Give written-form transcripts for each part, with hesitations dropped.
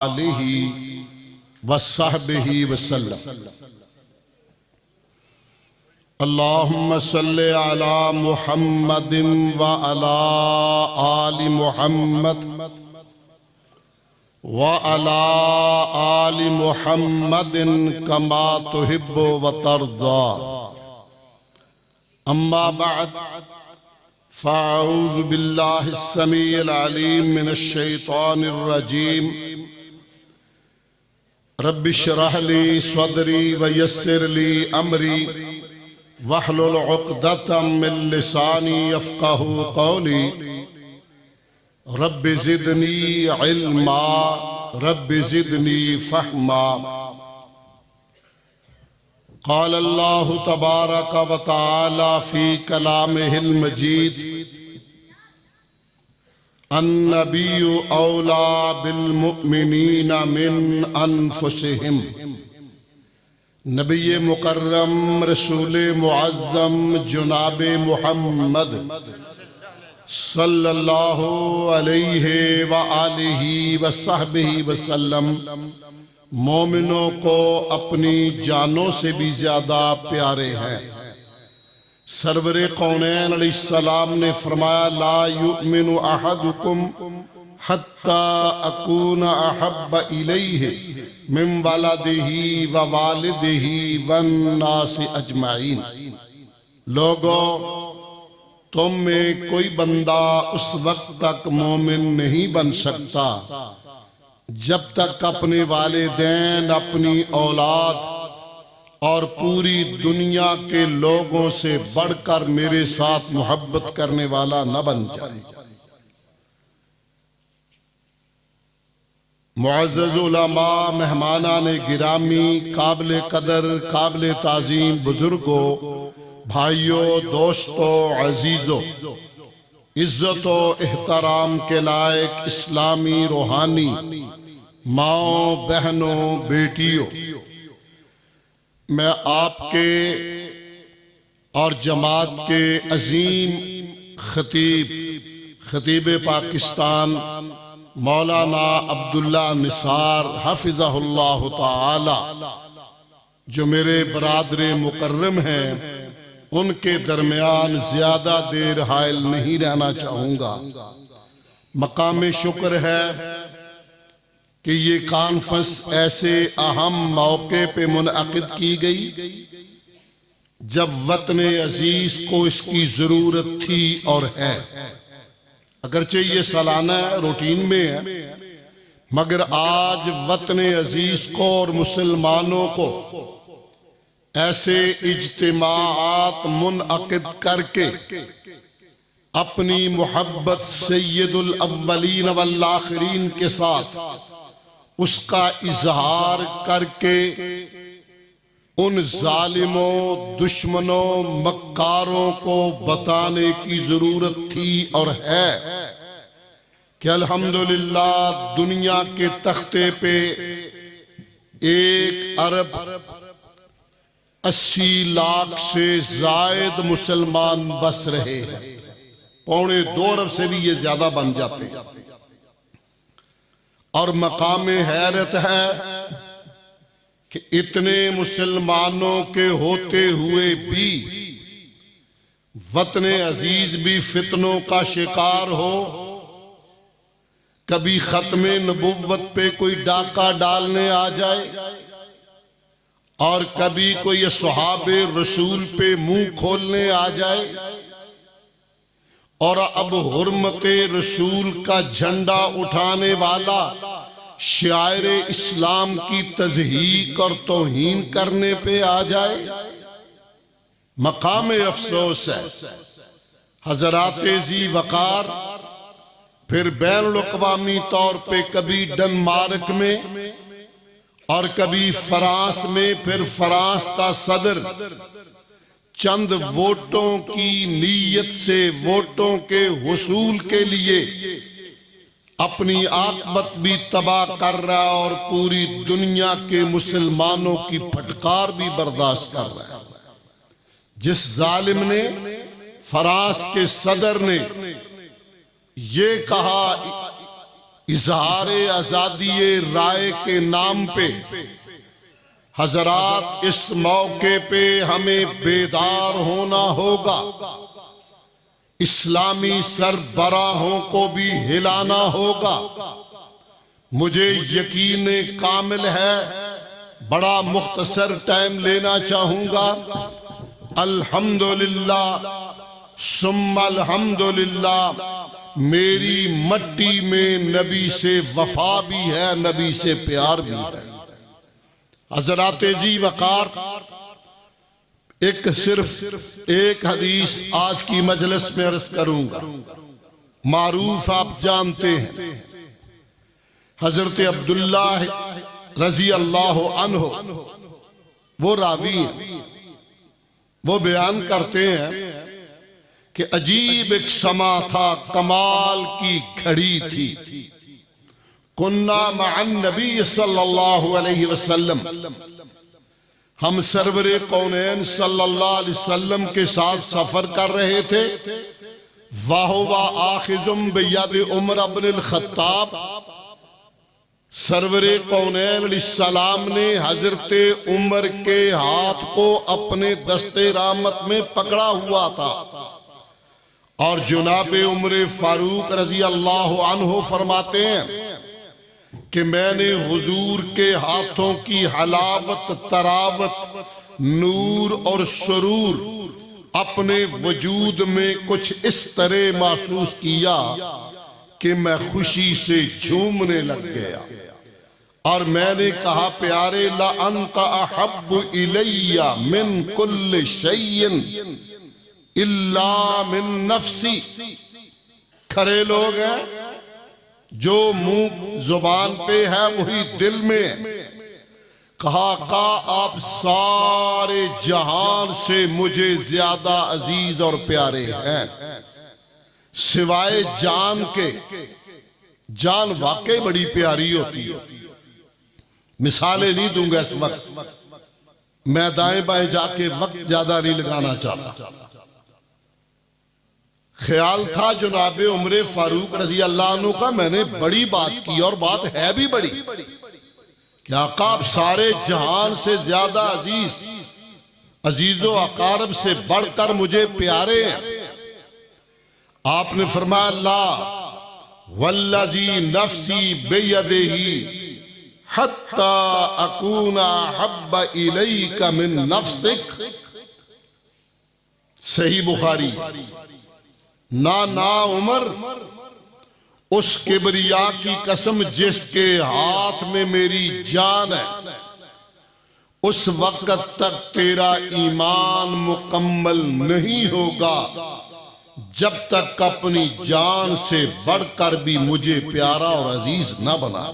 آلہ وصحبہ وسلم۔ اللہم صلی علی محمد وعلی آل محمد وعلی آل محمد کما تحب وترضى۔ اما بعد فاعوذ باللہ السمیع العلیم من الشیطان الرجیم۔ رب اشرح لی صدری ویسر لی امری واحلل عقدۃ من لسانی یفقہوا قولی۔ رب زدنی علما رب زدنی فہما۔ قال اللہ تبارک و تعالی فی کلامہ المجید: النبی اولا بالمؤمنین من انفسہم۔ نبی مکرم رسول معظم جناب محمد صلی اللہ علیہ وآلہ وصحبہ وسلم مومنوں کو اپنی جانوں سے بھی زیادہ پیارے ہیں۔ سرور کونین علیہ السلام نے فرمایا: لا یؤمن احدکم حتی اکون احب الیہ من ولدہ ووالدہ والناس اجمعین۔ لوگو، تم میں کوئی بندہ اس وقت تک مومن نہیں بن سکتا جب تک اپنے والدین، اپنی اولاد اور پوری دنیا کے لوگوں سے بڑھ کر میرے ساتھ محبت کرنے والا نہ بن جائے۔ معزز علماء، مہمانان گرامی، قابل قدر، قابل تعظیم بزرگوں، بھائیوں، دوستوں، عزیزوں، عزت و احترام کے لائق اسلامی روحانی ماؤں، بہنوں، بیٹیوں، میں آپ کے اور جماعت کے عظیم خطیب پاکستان مولانا عبداللہ نثار حفظہ اللہ تعالی، جو میرے برادر مکرم ہیں، ان کے درمیان زیادہ دیر حائل نہیں رہنا چاہوں گا۔ مقام شکر ہے کہ یہ کانفرنس ایسے اہم موقع پہ منعقد کی گئی جب وطن عزیز کو اس کی ضرورت تھی اور ہے۔ اگرچہ یہ سالانہ روٹین میں ہے، مگر آج وطن عزیز کو اور مسلمانوں کو ایسے اجتماعات منعقد کر کے اپنی محبت سید الاولین والآخرین کے ساتھ اس کا اظہار کر کے ان ظالموں، دشمنوں، مکاروں کو بتانے کی ضرورت تھی اور ہے کہ الحمدللہ دنیا کے تختے پہ 1,80,00,000 سے زائد مسلمان بس رہے ہیں۔ 1.25 ارب سے بھی یہ زیادہ بن جاتے ہیں۔ اور مقام حیرت ہے کہ اتنے مسلمانوں کے ہوتے ہوئے بھی وطن عزیز بھی فتنوں کا شکار ہو۔ کبھی ختم نبوت پہ کوئی ڈاکہ ڈالنے آ جائے، اور کبھی کوئی اصحاب رسول پہ منہ کھولنے آ جائے، اور اب حرمت رسول کا جھنڈا اٹھانے والا شاعر اسلام کی تضحیق اور توہین کرنے پہ آ جائے۔ مقام افسوس ہے۔ حضرات ذی وقار پھر بین الاقوامی طور پہ کبھی ڈنمارک میں اور کبھی فرانس میں، پھر فرانس کا صدر چند ووٹوں کی نیت سے ووٹوں کے حصول کے لیے اپنی عاقبت بھی تباہ کر رہا ہے اور پوری دنیا کے مسلمانوں کی پھٹکار بھی برداشت کر رہا ہے۔ جس ظالم نے، فرانس کے صدر نے یہ کہا اظہار آزادی رائے کے نام پہ حضرات اس موقع پہ ہمیں بیدار ہونا ہوگا، اسلامی سربراہوں کو بھی ہلانا ہوگا۔ مجھے یقین کامل ہے، بڑا مختصر ٹائم لینا چاہوں گا۔ الحمدللہ ثم الحمدللہ، میری مٹی میں نبی سے وفا بھی ہے، نبی سے پیار بھی ہے۔ حضرات ذی وقار، صرف ایک حدیث آج کی مجلس میں عرض کروں گا، معروف آپ جانتے ہیں، حضرت عبداللہ رضی اللہ عنہ وہ راوی ہیں، وہ بیان کرتے ہیں کہ عجیب ایک سما تھا، کمال کی گھڑی تھی۔ کننا مع النبی صلی اللہ علیہ وسلم، ہم سرور کونین صلی اللہ علیہ وسلم کے ساتھ سفر کر رہے تھے۔ وَهُوَ آخِذٌ بِيَدِ عمر بن الخطاب، سرور کونین علیہ السلام نے حضرت عمر کے ہاتھ کو اپنے دست رحمت میں پکڑا ہوا تھا، اور جناب عمر فاروق رضی اللہ عنہ فرماتے ہیں کہ میں نے حضور کے ہاتھوں کی حلاوت، تراوت، نور اور سرور اپنے وجود میں کچھ اس طرح محسوس کیا کہ میں خوشی سے جھومنے لگ گیا، اور میں نے کہا پیارے لَأَنْتَ أَحَبُّ إِلَيَّ مِن كُلِّ شَيْءٍ إِلَّا مِن نَفْسِي۔ کھرے لوگ ہیں، جو منہ زبان پہ ہے وہی دل میں ہے۔ کہا آپ سارے جہان سے مجھے زیادہ عزیز اور پیارے ہیں سوائے جان کے۔ جان واقعی بڑی پیاری ہوتی ہے، مثالیں نہیں دوں گا اس وقت، میں دائیں بائیں جا کے وقت زیادہ نہیں لگانا چاہتا۔ خیال تھا جناب عمر فاروق رضی اللہ عنہ کا، میں نے بڑی بات کی اور بات ہے بھی بڑی، کہ آقا آپ سارے جہان سے زیادہ عزیز و اقارب سے بڑھ کر مجھے پیارے ہیں۔ آپ نے فرمایا لا والذی نفسی بیدہ حتی اکون احب الیک من نفسک۔ صحیح بخاری۔ نا عمر، اس کبریا کی قسم جس کے ہاتھ میں میری جان ہے، اس وقت تک تیرا ایمان مکمل نہیں ہوگا جب تک اپنی جان سے بڑھ کر بھی مجھے پیارا اور عزیز نہ بنا۔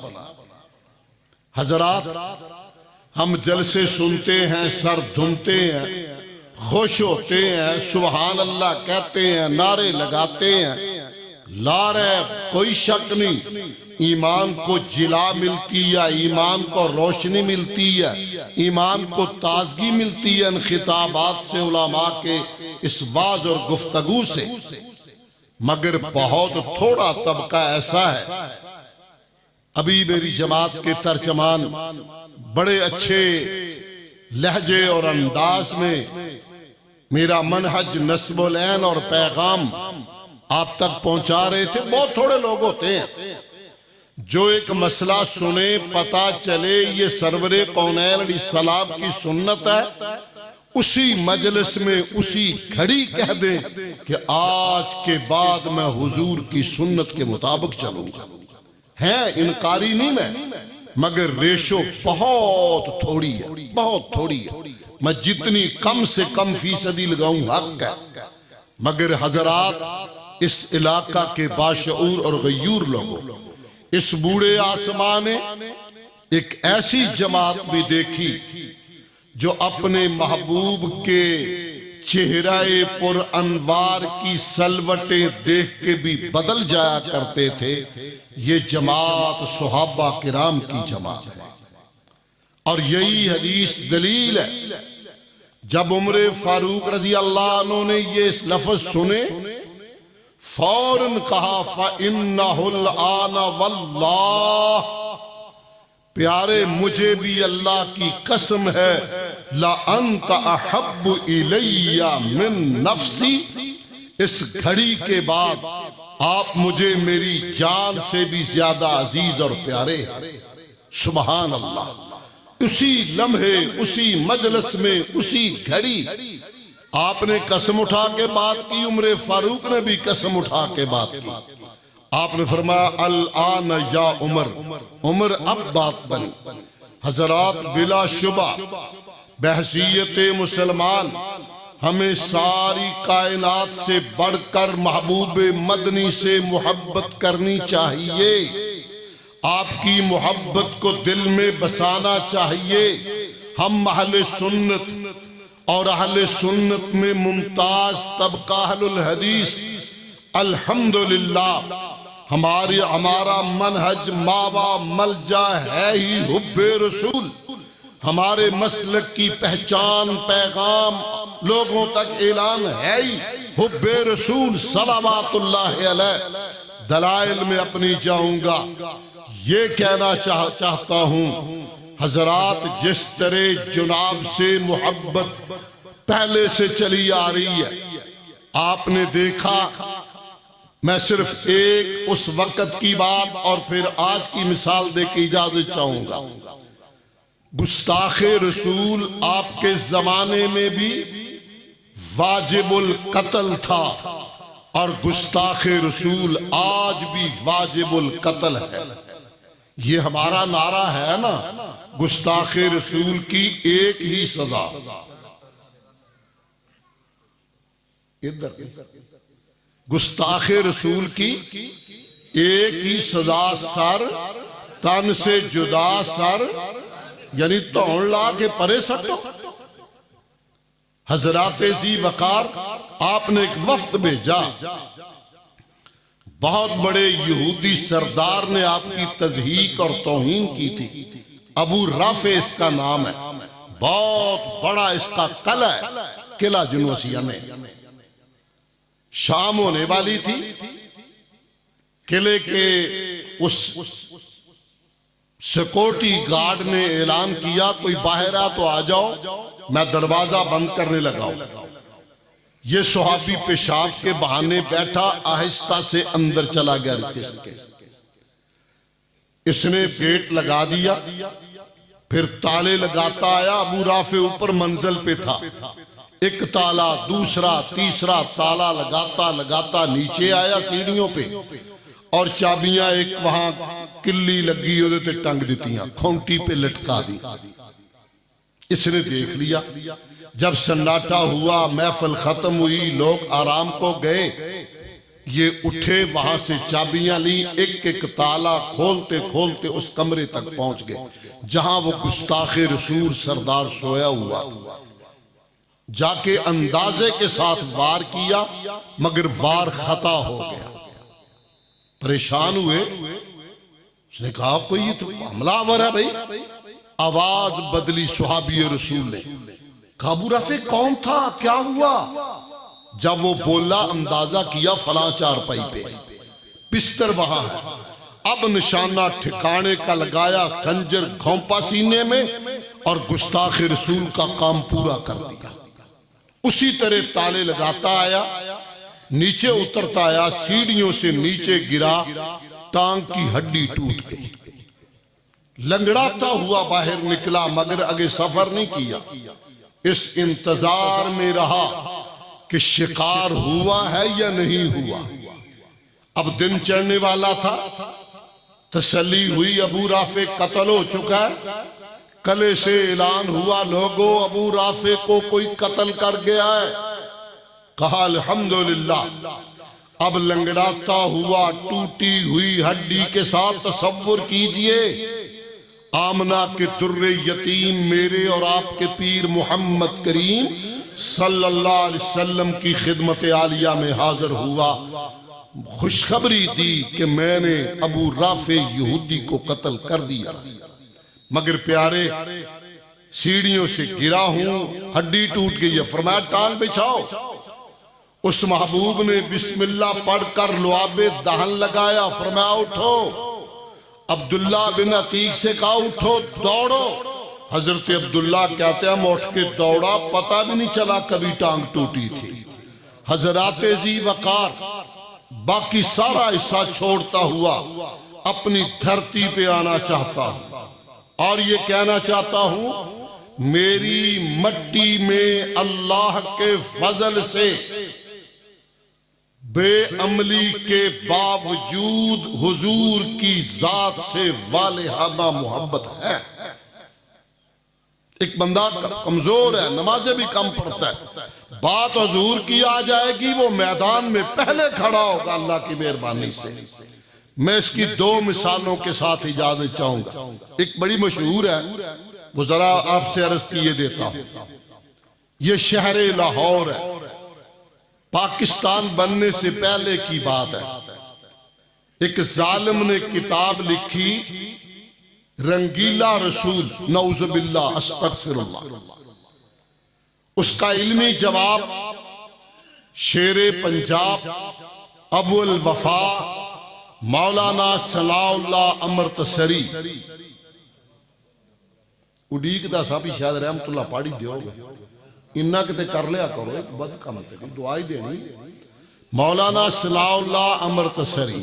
حضرات، ہم جلسے سنتے ہیں، سر دھنتے ہیں، خوش ہوتے ہیں، سبحان اللہ کہتے ہیں، نعرے لگاتے ہیں، لا ریب کوئی شک نہیں، ایمان کو جلا ملتی ہے، ایمان کو روشنی ملتی ہے، ایمان کو تازگی ملتی ہے ان خطابات سے، علماء کے اس واعظ اور گفتگو سے، مگر بہت تھوڑا طبقہ ایسا ہے۔ ابھی میری جماعت کے ترجمان بڑے اچھے لہجے اور انداز میں میرا منہج نصب العین اور پیغام آپ تک پہنچا رہے تھے۔ بہت تھوڑے لوگ ہوتے ہیں جو ایک مسئلہ سنے، پتا چلے یہ سرور کونین علیہ السلام کی سنت ہے، اسی مجلس میں اسی گھڑی کہہ دیں کہ آج کے بعد میں حضور کی سنت کے مطابق چلوں گا۔ ہے انکاری نہیں میں، مگر ریشو بہت تھوڑی ہے، بہت تھوڑی ہے۔ میں جتنی کم سے کم فیصدی لگاؤں حق ہے، مگر حضرات اس علاقہ کے باشعور اور غیور لوگوں، اس بوڑھے آسمان نے ایک ایسی جماعت بھی دیکھی جو اپنے محبوب کے چہرہ پر انوار کی سلوٹیں دیکھ کے بھی بدل جایا کرتے تھے۔ یہ جماعت صحابہ کرام کی جماعت ہے، اور یہی حدیث دلیل ہے۔ جب عمر فاروق رضی اللہ عنہ نے یہ لفظ سنے فوراً کہا فَإِنَّهُ الْآنَ وَاللَّهِ، پیارے مجھے بھی اللہ کی قسم ہے، لَأَنْتَ أَحَبُّ إِلَيَّ مِن نَفْسِي، اس گھڑی کے بعد آپ مجھے میری جان سے بھی زیادہ عزیز اور پیارے ہیں۔ سبحان اللہ۔ اسی لمحے، اسی مجلس میں، اسی گھڑی آپ نے قسم اٹھا کے بات کی، عمر فاروق نے بھی قسم اٹھا کے بات کی۔ آپ نے فرمایا الآن یا عمر، عمر اب بات بنی۔ حضرات بلا شبہ بحیثیت مسلمان ہمیں ساری کائنات سے بڑھ کر محبوب مدنی سے محبت کرنی چاہیے، آپ کی محبت کو دل میں بسانا چاہیے۔ ہم اہل سنت اور اہل سنت میں ممتاز طبقہ اہل الحدیث الحمدللہ، ہمارا منہج ماوا ملجا ہے ہی حب رسول۔ ہمارے مسلک کی پہچان پیغام لوگوں تک اعلان ہے ہی حب رسول صلوات اللہ علیہ۔ دلائل میں اپنی جاؤں گا، یہ کہنا چاہتا ہوں حضرات، جس طرح جناب سے محبت پہلے سے چلی آ رہی ہے، آپ نے دیکھا، میں صرف ایک اس وقت کی بات اور پھر آج کی مثال دے کے اجازت چاہوں گا۔ گستاخ رسول آپ کے زمانے میں بھی واجب القتل تھا، اور گستاخ رسول آج بھی واجب القتل ہے۔ یہ ہمارا نعرہ ہے نا، گستاخ رسول کی ایک ہی سزا۔ گستاخ رسول کی ایک ہی سزا، سر تن سے جدا، سر یعنی توڑ لا کے پرے سٹو۔ حضرات ذی وقار آپ نے ایک وفد بھیجا، بہت بڑے یہودی سردار نے آپ کی تضحیک اور توہین کی تھی۔ ابو رافع اس کا نام ہے، بہت بڑا اس کا قلعہ ہے، قلعہ جنوسیہ میں۔ شام ہونے والی تھی، قلعے کے اس سیکورٹی گارڈ نے اعلان کیا کوئی باہر آ تو آ جاؤ، میں دروازہ بند کرنے لگا ہوں۔ یہ صحابی پیشاب کے بہانے بیٹھا، آہستہ سے اندر چلا گیا۔ اس نے گیٹ لگا دیا، پھر تالے لگاتا آیا۔ ابو رافع اوپر منزل پہ تھا، ایک تالا، دوسرا، تیسرا تالا لگاتا نیچے آیا سیڑھیوں پہ، اور چابیاں ایک وہاں کلی لگی ہوئے تھے ٹنگ دیتیاں، کھونٹی پہ لٹکا دی۔ اس نے دیکھ لیا، جب سناٹا ہوا، محفل ختم ہوئی، لوگ آرام کو گئے، یہ اٹھے، وہاں سے چابیاں لی، ایک ایک تالا کھولتے کھولتے اس کمرے تک پہنچ گئے جہاں وہ گستاخ رسول سردار سویا ہوا۔ جا کے اندازے کے ساتھ وار کیا، مگر وار خطا ہو گیا۔ پریشان ہوئے، اس نے کہا کوئی یہ تو حملہ آور ہے بھائی۔ آواز بدلی صحابی رسول نے، کہا ابو رافع کون تھا، کیا ہوا؟ جب وہ بولا، اندازہ کیا فلاں چارپائی پہ، بستر وہاں ہے۔ اب نشانہ ٹھکانے کا لگایا، خنجر گھونپا سینے میں، اور گستاخ رسول کا کام پورا کر دیا۔ اسی طرح تالے لگاتا آیا، نیچے اترتا آیا، سیڑھیوں سے نیچے گرا، ٹانگ کی ہڈی ٹوٹ گئی۔ لنگڑاتا ہوا باہر نکلا، مگر آگے سفر نہیں کیا۔ اس انتظار میں رہا کہ شکار ہوا ہے یا نہیں ہوا۔ اب دن چڑھنے والا تھا، تسلی ہوئی ابو رافع قتل ہو چکا ہے۔ قلعے سے اعلان ہوا، لوگو ابو رافع کو کوئی قتل کر گیا ہے۔ کہا الحمدللہ۔ اب لنگڑاتا ہوا ٹوٹی ہوئی ہڈی کے ساتھ تصور کیجئے، آمنہ کے در یتیم میرے اور آپ کے پیر محمد کریم صلی اللہ علیہ وسلم کی خدمت عالیہ میں حاضر ہوا، خوشخبری دی کہ میں نے ابو رافع یہودی کو قتل کر دیا، مگر پیارے سیڑھیوں سے گرا ہوں، ہڈی ٹوٹ گئی ہے۔ فرمایا ٹانگ بچھاؤ۔ اس محبوب نے بسم اللہ پڑھ کر لعاب دہن لگایا، فرمایا اٹھو۔ عبداللہ بن عتیق سے کہا اٹھو دوڑو۔ حضرت عبداللہ کہتے ہیں ہم اٹھ کے دوڑا، پتہ بھی نہیں چلا کبھی ٹانگ ٹوٹی تھی۔ حضرات ذی وقار باقی سارا حصہ چھوڑتا ہوا اپنی دھرتی پہ آنا چاہتا ہوں اور یہ کہنا چاہتا ہوں میری مٹی میں اللہ کے فضل سے بے عملی کے باوجود حضور کی ذات سے والہانہ محبت ہے۔ ایک بندہ کمزور ہے، نمازیں بھی کم پڑھتا ہے، بات حضور کی آ جائے گی وہ میدان میں پہلے کھڑا ہوگا اللہ کی مہربانی سے۔ میں اس کی دو مثالوں کے ساتھ اجازت چاہوں گا۔ ایک بڑی مشہور ہے، وہ ذرا آپ سے عرض کیے دیتا ہوں۔ یہ شہر لاہور ہے، پاکستان بننے سے پہلے کی بات ہے۔ ایک ظالم نے کتاب لکھی رنگیلا رسول، نعوذ باللہ استغفر اللہ۔ اس کا علمی جواب شیر پنجاب ابو الوفا مولانا ثناء اللہ امرتسری اڈیق دا صاحبی شاید رحمت اللہ پاڑی دیو گا، انہا کتے کر لیا کرو، ایک بد کام تے دعائی دینی۔ مولانا ثناء اللہ امرتسری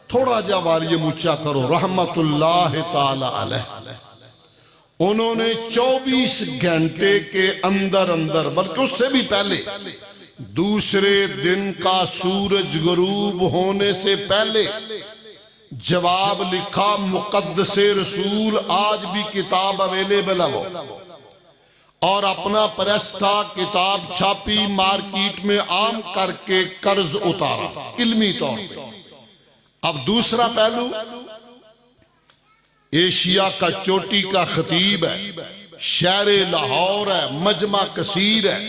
تھوڑا جواری مچا کرو رحمت اللہ تعالی علیہ۔ انہوں نے 24 گھنٹے کے اندر بلکہ اس سے بھی پہلے دوسرے دن کا سورج غروب ہونے سے پہلے جواب لکھا مقدس رسول آج بھی کتاب اویلیبل ہے وہ، اور اپنا پریس تھا، کتاب چھاپی، مارکیٹ میں عام کر کے قرض اتارا علمی طور پہ۔ اب دوسرا پہلو ایشیا کا چوٹی کا خطیب ہے، شہر لاہور ہے، مجمع کثیر ہے،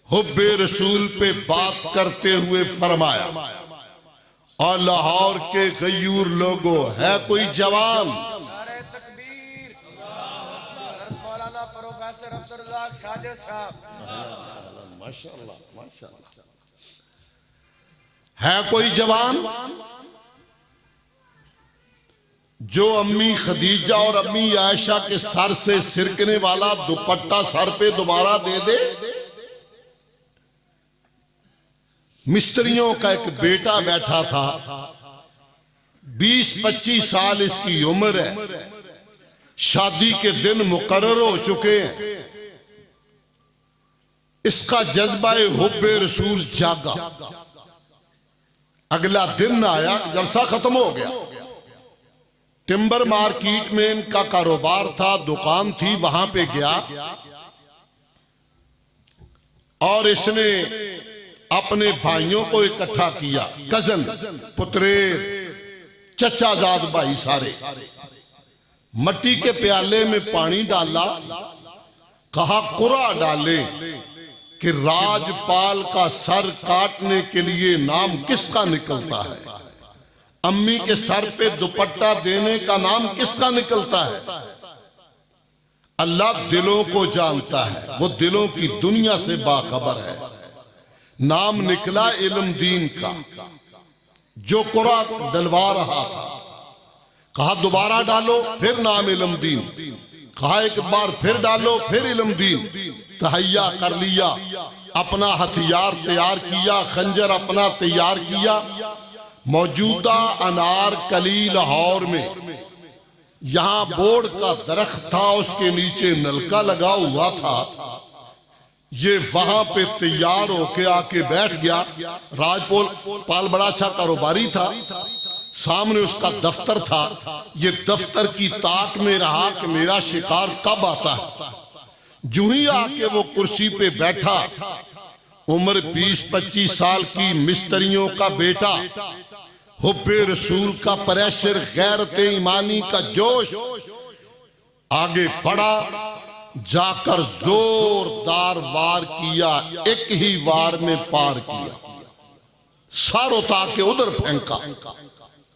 حب رسول پہ بات کرتے ہوئے فرمایا اور لاہور کے غیور لوگوں ہے کوئی جوان؟ نعرہ تکبیر، مولانا پروفیسر عبدالرزاق ساجد صاحب، ماشاءاللہ ہے کوئی جوان جو امی خدیجہ اور امی عائشہ کے سر سے سرکنے والا دوپٹہ سر پہ دوبارہ دے دے؟ مستریوں کا ایک بیٹا بیٹھا تھا، 20-25 سال اس کی عمر ہے، شادی کے دن مقرر ہو چکے ہیں۔ اس کا جذبہ حب رسول جاگا، اگلا دن آیا، جلسہ ختم ہو گیا، ٹمبر مارکیٹ میں ان کا کاروبار تھا، دکان تھی، وہاں پہ گیا اور اس نے اپنے بھائیوں کو اکٹھا کیا، کزن، پتریر، چچا زاد بھائی سارے، مٹی کے پیالے میں پانی ڈالا، کہا قرآن ڈالے کہ راجپال کا سر کاٹنے کے لیے نام کس کا نکلتا ہے؟ امی کے سر پہ دوپٹہ دینے کا نام کس کا نکلتا ہے؟ اللہ دلوں کو جانتا ہے، وہ دلوں کی دنیا سے باخبر ہے۔ نام نکلا علم دین کا، جو قرآن ڈلوا رہا تھا، کہا دوبارہ ڈالو، پھر نام علم دین، کہا ایک بار پھر ڈالو، پھر علم دین، تہیہ کر لیا، اپنا ہتھیار تیار کیا، خنجر اپنا تیار کیا۔ موجودہ انار کلی لاہور میں یہاں بورڈ کا درخت تھا، اس کے نیچے نلکا لگا ہوا تھا، یہ وہاں پہ تیار ہو کے آکے بیٹھ گیا۔ راجپال بڑا اچھا کاروباری تھا، سامنے اس کا دفتر تھا، یہ دفتر کی تاک میں رہا کہ میرا شکار کب آتا ہے۔ جو ہی آکے وہ کرسی پہ بیٹھا، عمر 20-25 سال کی، مستریوں کا بیٹا، حب رسول کا پریشر، غیرت ایمانی کا جوش، آگے پڑا، جا کر زوردار وار کیا، ایک ہی وار میں پار کیا، سار اتا کے ادھر پھینکا،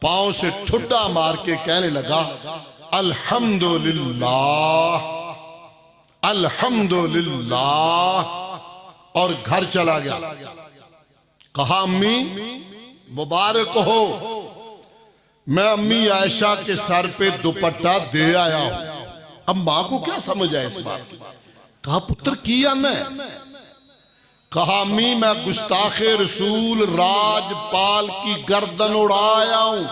پاؤں سے ٹھڈا مار کے کہنے لگا الحمدللہ الحمدللہ اور گھر چلا گیا. کہا امی مبارک ہو. میں امی عائشہ کے سر پہ دوپٹہ دے آیا ہوں. اب ماں کو کیا سمجھ آئے اس بات کی؟ کہا پتر کی آنا ہے؟ کہا امی میں گستاخ رسول راج پال کی گردن اڑایا ہوں.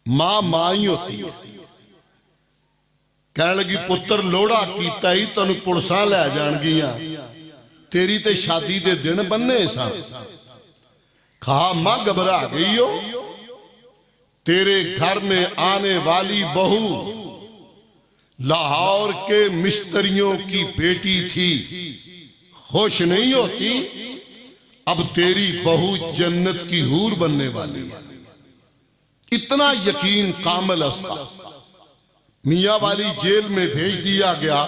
ماں ہی ہوتی ہے. کہنے لگی پتر لوڑا کیتا ہی تنو پڑساں لے جان گیاں تیری تے شادی دے دن بننے سا. کہا ماں گھبرا گئی ہو. تیرے گھر میں آنے والی بہو لاہور کے مستریوں کی بیٹی تھی. خوش نہیں ہوتی؟ اب تیری بہو جنت کی حور بننے والی ہے. اتنا یقین کامل اس کا. میاں والی جیل میں بھیج دیا گیا.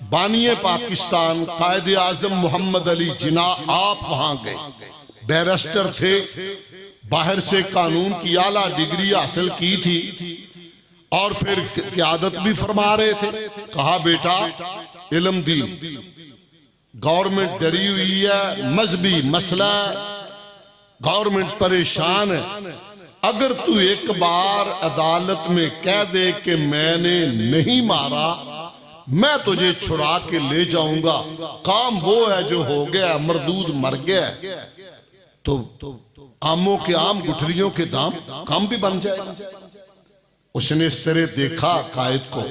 بانی پاکستان قائد اعظم محمد علی جناح آپ وہاں گئے. بیرسٹر تھے. باہر سے قانون کی اعلیٰ ڈگری حاصل کی تھی اور پھر قیادت بھی فرما رہے تھے. کہا بیٹا علم دی گورنمنٹ ڈری ہوئی ہے. مذہبی مسئلہ گورنمنٹ پریشان ہے. اگر تو ایک بار عدالت میں کہہ دے کہ میں نے نہیں مارا میں تجھے چھڑا کے لے جاؤں گا. کام وہ ہے جو ہو گیا. مردود مر گیا تو آموں کے آم گٹھلیوں کے دام کام بھی بن جائے. اس نے اس طرح دیکھا قائد کو.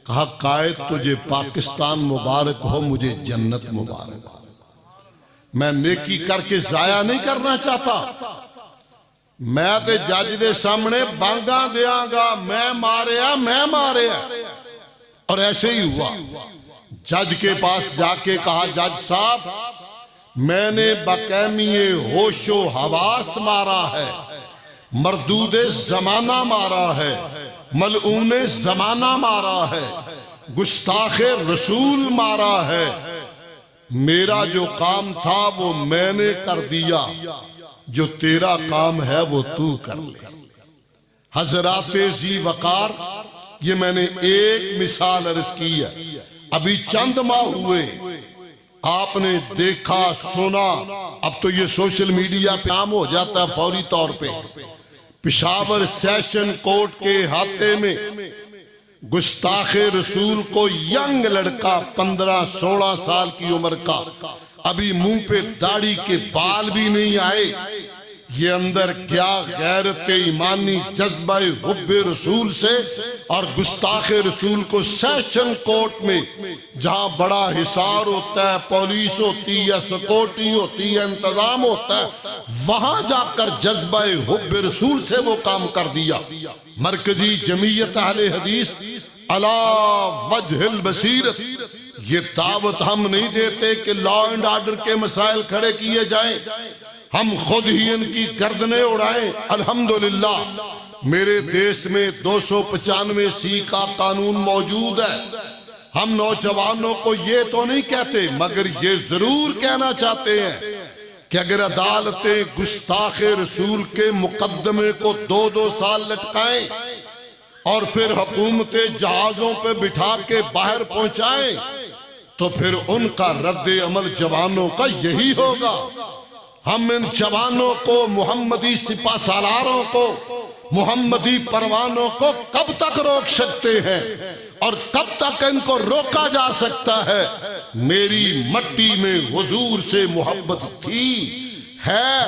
کہا قائد تجھے پاکستان مبارک ہو مجھے جنت مبارک ہو. میں نیکی کر کے ضائع نہیں کرنا چاہتا. میں تے جج دے سامنے بانگاں دیاں گا میں ماریا. اور ایسے ہی ہوا. جج کے پاس جا کے کہا جج صاحب میں نے بقیمی ہوش و حواس مارا ہے. مردود زمانہ مارا ہے. ملعون زمانہ مارا ہے. گستاخ رسول مارا ہے. میرا جو کام تھا وہ میں نے کر دیا. جو تیرا کام ہے وہ تو کر لے. حضرات ذی وقار یہ میں نے ایک مثال عرض کی ہے. ابھی چند ماہ ہوئے آپ نے دیکھا سنا. اب تو یہ سوشل میڈیا پہ عام ہو جاتا ہے فوری طور پہ. پشاور سیشن کورٹ کے احاطے میں گستاخ رسول کو ینگ لڑکا 15-16 سال کی عمر کا ابھی منہ پہ داڑھی کے بال بھی نہیں آئے. یہ اندر کیا غیرت ایمانی جذبہ حب رسول سے اور گستاخ رسول کو سیشن کورٹ میں جہاں بڑا حصار ہوتا ہے پولیس ہوتی ہے سیکورٹی ہوتی ہے انتظام ہوتا ہے وہاں جا کر جذبہ حب رسول سے وہ کام کر دیا. مرکزی جمعیت اہل حدیث علی وجہ البصیرت یہ دعوت ہم نہیں دیتے کہ لا اینڈ آرڈر کے مسائل کھڑے کیے جائیں. ہم خود ہی ان کی گردنیں اڑائیں. الحمدللہ میرے دیش میں 295 کا قانون موجود ہے. ہم نوجوانوں کو یہ تو نہیں کہتے مگر یہ ضرور کہنا چاہتے ہیں کہ اگر عدالتیں گستاخ رسول کے مقدمے کو 2-2 سال لٹکائیں اور پھر حکومت جہازوں پہ بٹھا کے باہر پہنچائیں تو پھر ان کا رد عمل جوانوں کا یہی ہوگا. ہم ان جوانوں کو محمدی سپہ سالاروں کو محمدی پروانوں کو کب تک روک سکتے ہیں اور کب تک ان کو روکا جا سکتا ہے؟ میری مٹی میں حضور سے محبت تھی ہے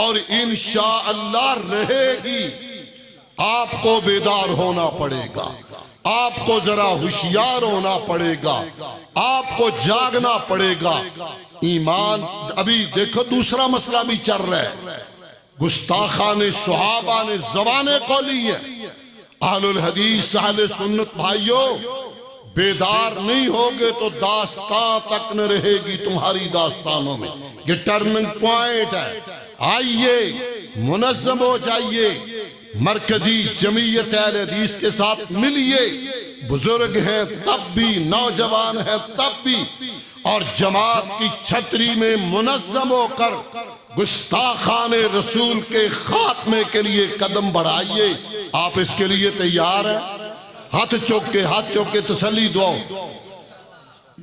اور انشاءاللہ رہے گی. آپ کو بیدار ہونا پڑے گا. آپ کو ذرا ہوشیار ہونا پڑے گا. آپ کو جاگنا پڑے گا. ایمان ابھی دیکھو دوسرا مسئلہ بھی چل رہا ہے. گستاخان صحابہ نے زبانیں کھولی ہے. اہل الحدیث اہل سنت بھائیوں بیدار نہیں ہوگے تو داستان تک نہ رہے گی تمہاری داستانوں میں. یہ ٹرننگ پوائنٹ ہے. آئیے منظم ہو جائیے. مرکزی جمعیت اہل حدیث کے ساتھ ملیے. بزرگ ہیں تب بھی نوجوان ہیں تب بھی اور جماعت کی چھتری میں منظم ہو کر گستاخان رسول کے خاتمے کے لیے قدم بڑھائیے. آپ اس کے لیے تیار ہیں؟ ہاتھ چوک کے تسلی دعا.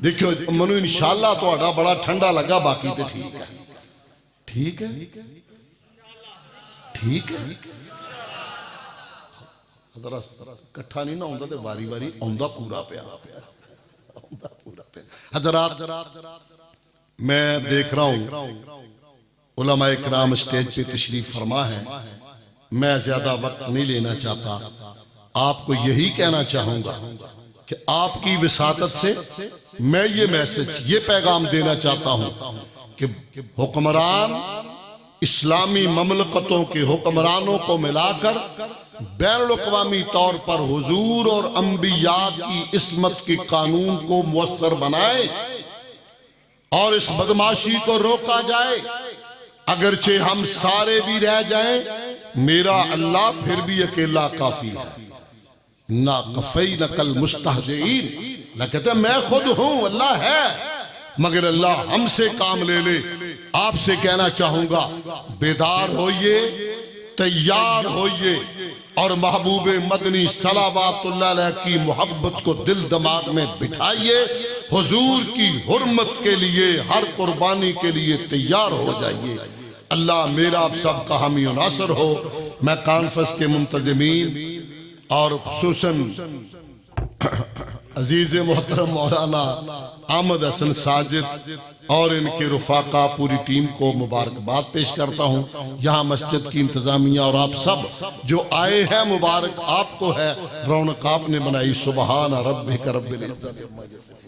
دیکھو منو انشاءاللہ تو بڑا ٹھنڈا لگا، باقی تے ٹھیک ہے، ٹھیک ہے، ٹھیک ہے۔ ذرا کٹھا نہیں نہ ہوندہ تے واری واری ہوندہ پورا پیا، ہوندہ پورا پیا۔ حضرات میں دیکھ رہا ہوں علماء اکرام اسٹیج پہ تشریف فرما ہے، میں زیادہ وقت نہیں لینا چاہتا، آپ کو یہی کہنا چاہوں گا کہ آپ کی وساطت سے میں یہ میسج، یہ پیغام دینا چاہتا ہوں کہ حکمران اسلامی مملکتوں کے حکمرانوں کو ملا کر بین الاقوامی طور پر حضور اور انبیاء کی عصمت کے قانون کو مؤثر بنائے اور اس بدماشی کو روکا جائے۔ اگرچہ ہم سارے بھی رہ جائیں، میرا اللہ پھر بھی اکیلا کافی ہے۔ نا کفینک المستہزئین، اللہ کہتے ہیں میں خود ہوں، اللہ ہے، مگر اللہ ہم سے کام لے لے۔ آپ سے کہنا چاہوں گا بیدار ہوئیے، تیار ہوئیے اور محبوب مدنی صلوات اللہ علیہ کی محبت کو دل دماغ میں بٹھائیے، حضور کی حرمت کے لیے ہر قربانی کے لیے تیار ہو جائیے۔ اللہ میرا آپ سب کا حامی و ناصر ہو۔ میں کانفرنس کے منتظمین اور خصوصاً عزیز محترم مولانا احمد حسن ساجد اور ان کے رفاقہ پوری ٹیم کو مبارکباد پیش کرتا ہوں۔ یہاں مسجد کی انتظامیہ اور آپ سب جو آئے ہیں، مبارک آپ کو ہے، رونق آپ نے بنائی۔ سبحان ربک رب العزت عما یصفون۔